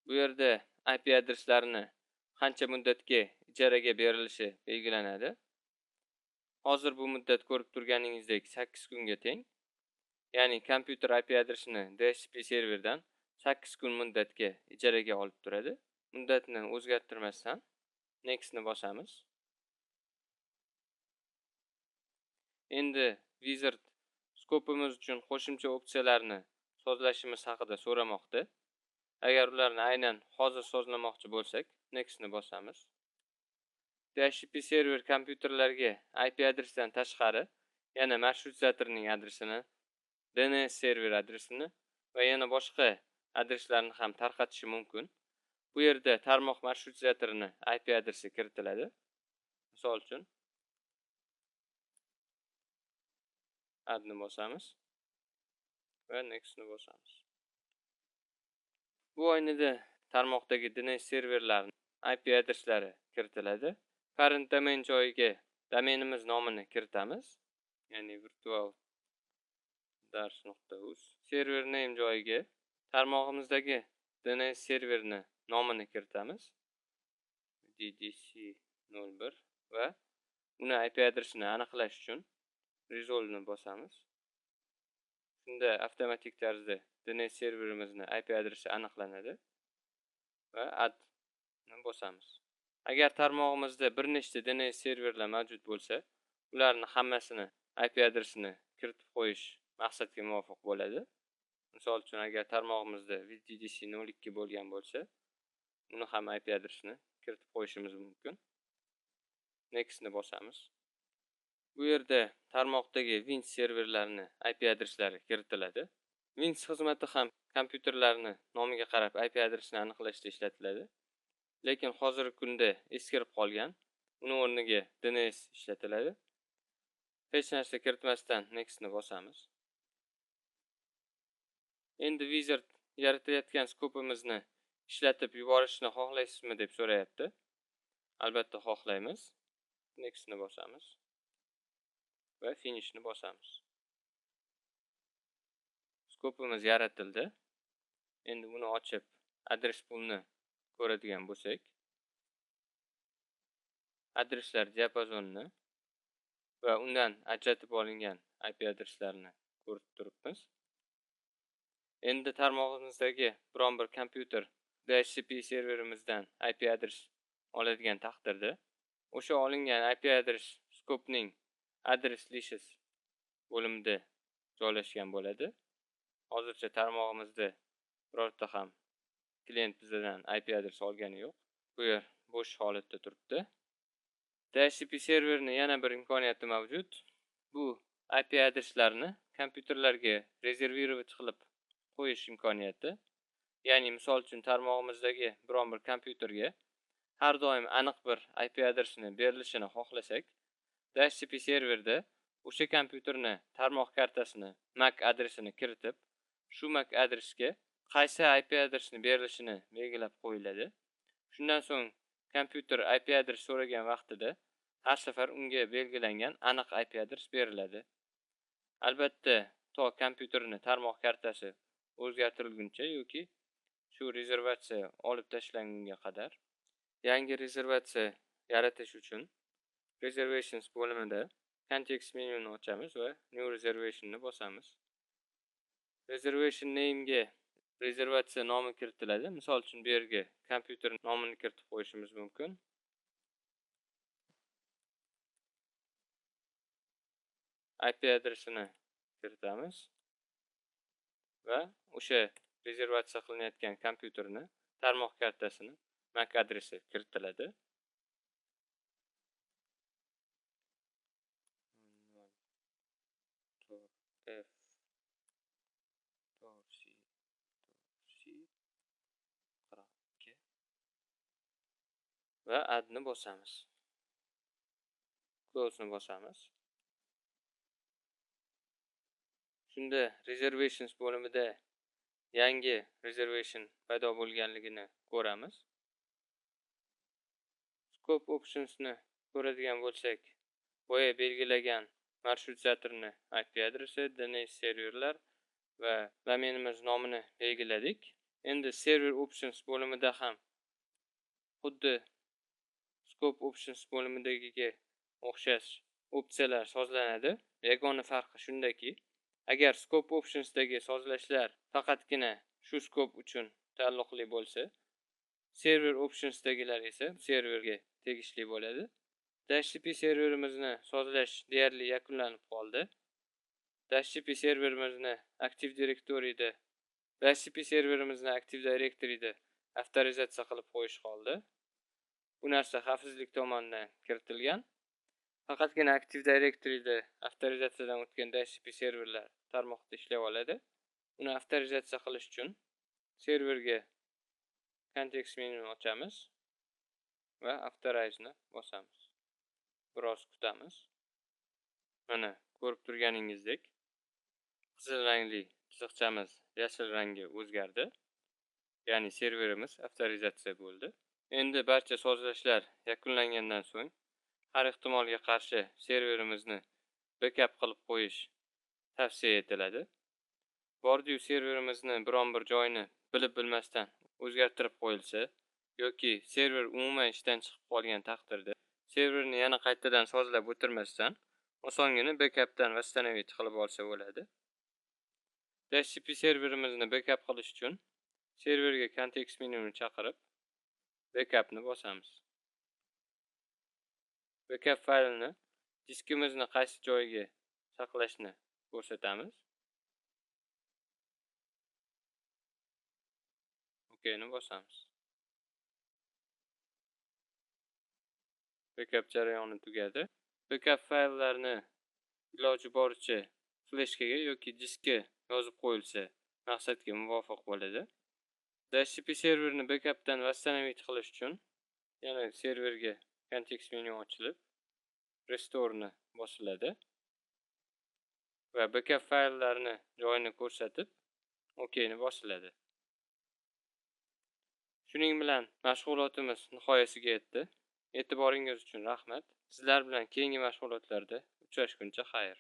Bu yerda IP adreslarini qancha muddatga ijaraga berilishi belgilanadi. Hozir bu muddat ko'rib turganingizdek 8 kunga teng. Ya'ni kompyuter IP adresini DHCP serverdan 8 kun muddatga ijaraga olib turadi. Muddatni o'zgartirmasdan Next ni bosamiz. Endi Wizard skopimiz uchun qo'shimcha opsiyalarni sozlashimiz haqida so'ramoqda. Agar ularni aynan hozir sozlamoqchi bo'lsak, Next ni bosamiz. DHCP server kompyuterlarga IP adresdan tashqari yana marshrutizatorning adresini, DNS server adresini va yana boshqa adreslarni ham tarqatishi mumkin. Bu yerda tarmoq marshrutizatorining IP adresi kiritiladi. Misol uchun add ni bosamiz va next ni bosamiz. Bu o'yinda tarmoqdagi DNS serverlarning IP adreslari kiritiladi. Parent domain joyiga domenimiz nomini kiritamiz. Ya'ni virtual dars.uz. Server name joyiga tarmog'imizdagi DNS serverni nomini kiritamiz. ddc01 va uni IP adresini aniqlash uchun resolve ni bosamiz. Shunda avtomatik tarzda DNS serverimizni IP adresi aniqlanadi va add ni bosamiz. Agar tarmog'imizda bir nechta DNS serverlar mavjud bo'lsa, ularni hammasini IP adresini kiritib qo'yish maqsadga muvofiq bo'ladi. Misol uchun agar tarmog'imizda ddc02 bo'lgan bo'lsa, uni ham IP adresini kiritib qo'yishimiz mumkin. Next ni bosamiz. Bu yerda tarmoqdagi Wins serverlarini IP adreslari kiritiladi. Wins xizmati ham kompyuterlarni nomiga qarab IP adresini aniqlashda ishlatiladi. Lekin hozirgi kunda eskirib qolgan. Uni o'rniga DNS ishlatiladi. Hech narsa kiritmasdan Next ni bosamiz. Endi Wizard yaratayotgan skopimizni ishlatib yuborishni xohlaysizmi deb so'rayapti. Albatta xohlaymiz. Next ni bosamiz va finish ni bosamiz. Skopimiz yaratildi. Endi buni ochib adres poolni ko'radigan bo'lsak, adreslar diapazonini va undan ajratib olingan IP adreslarni ko'rib turibmiz. Endi tarmog'imizdagi biron bir kompyuter DHCP serverimizdan IP adres oladigan taqdirda, o'sha olingan IP adres skopning address lishes bo'limida joylashgan bo'ladi. Hozircha tarmog'imizda birorta ham klient bizdan IP adres olgani yo'q. Bu yer bo'sh holatda turibdi. DHCP serverni yana bir imkoniyati mavjud. Bu IP adreslarni kompyuterlarga rezervirovать qilib qo'yish imkoniyati. Ya'ni misol uchun tarmog'imizdagi biron bir kompyuterga har doim aniq bir IP adresini berilishini xohlasak, DHCP serverda o'sha kompyuterni tarmoq kartasini, MAC adresini kiritib, shu MAC adresga qaysi IP adresini berilishini belgilab qo'yiladi. Shundan so'ng kompyuter IP adres so'ragan vaqtida har safar unga belgilangan aniq IP adres beriladi. Albatta, to kompyuterni tarmoq kartasi o'zgartirilguncha yoki shu rezervatsiya olib tashlangunga qadar. Yangi rezervatsiya yaratish uchun reservations bo'limida context menyuni ochamiz va new reservation ni bosamiz. Reservation name ga rezervatsiya nomi kiritiladi. Misol uchun bu yerga kompyuter nomini kiritib qo'yishimiz mumkin. IP adresini kiritamiz va o'sha rezervatsiya qilinayotgan kompyuterni tarmoq kartasini MAC adresi kiritiladi. Va add ni bosamiz. Close ni bosamiz. Shunda reservations bo'limida yangi reservation paydo bo'lganligini ko'ramiz. Scope options ni ko'radigan bo'lsak, boya belgilagan marshutizatorning IP adresi, DNS serverlar va domenimiz nomini belgiladik. Endi server options bo'limida ham xuddi scope options bo'limidagiga o'xshash opsiyalar sozlanadi. Yagona farqi shundaki, agar scope optionsdagi sozlashlar faqatgina shu scope uchun taalluqli bo'lsa, server optionsdagilar esa serverga tegishli bo'ladi. DHCP serverimizni sozlash deyarli yakunlanib qoldi. DHCP serverimizni Active Directory'da avtorizatsiya qilib qo'yish qoldi. Bu narsa xavfsizlik tomonidan kiritilgan. Faqatgina Active Directory'da avtorizatsiyadan o'tgan DHCP serverlar tarmoqda ishlay oladi. Uni avtorizatsiya qilish uchun serverga context menyuni ochamiz va authorize'ni bosamiz. Biroz kutamiz. Mana ko'rib turganingizdek, qizil rangli chiziqchamiz yashil rangga o'zgardi. Ya'ni serverimiz avtorizatsiya bo'ldi. Endi barcha sozlashlar yakunlangandan so'ng har ehtimolga qarshi serverimizni backup qilib qo'yish tavsiya etiladi. Bordiyu serverimizni biron bir joyini bilib bilmasdan o'zgartirib qo'yilsa yoki server umuman ishdan chiqib qolgan taqdirda serverni yana qaytadan sozlab o'tirmasdan osongina backupdan восстановить qilib olsa bo'ladi. DHCP serverimizni backup qilish uchun serverga context menyuni chaqirib backupni bosamiz. Backup faylini diskimizni qaysi joyiga saqlashni ko'rsatamiz. OKni bosamiz. Backup jarayoni tugadi. Backup fayllarni iloji boricha fleshkaga yoki diskka yozib qo'yilsa maqsadga muvofiq bo'ladi. DHCP serverni backupdan восстановить qilish uchun yana serverga context menu ochilib restore'ni bosiladi va backup fayllarni joyini ko'rsatib OKni bosiladi. Shuning bilan mashg'ulotimiz nihoyasiga yetdi. E'tiboringiz uchun rahmat. Sizlar bilan keyingi mashg'ulotlarda uchrashguncha xayr.